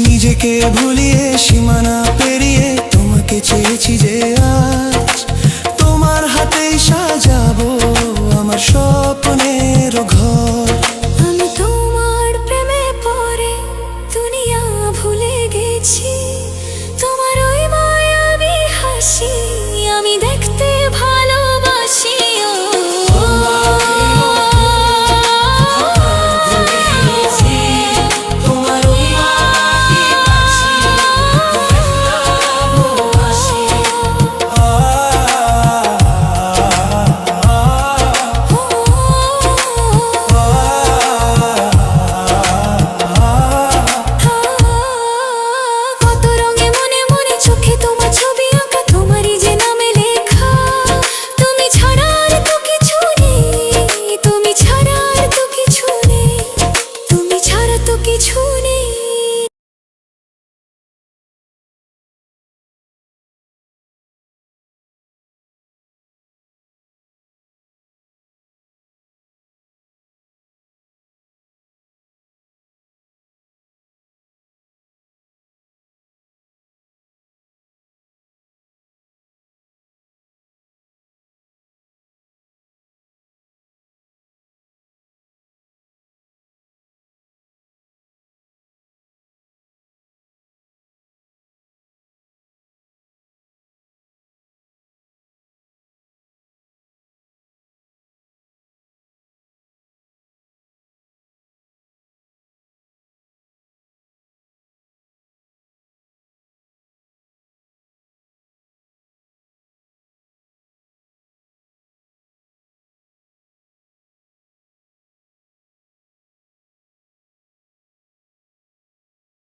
নিজেকে ভুলিয়ে সীমানা পেরিয়ে তোমাকে চেয়েছি যে আজ তোমার হাতেই সাজাবো আমার স্বপ্নের ঘর। আমি তোমার প্রেমে পড়ে দুনিয়া ভুলে গেছি।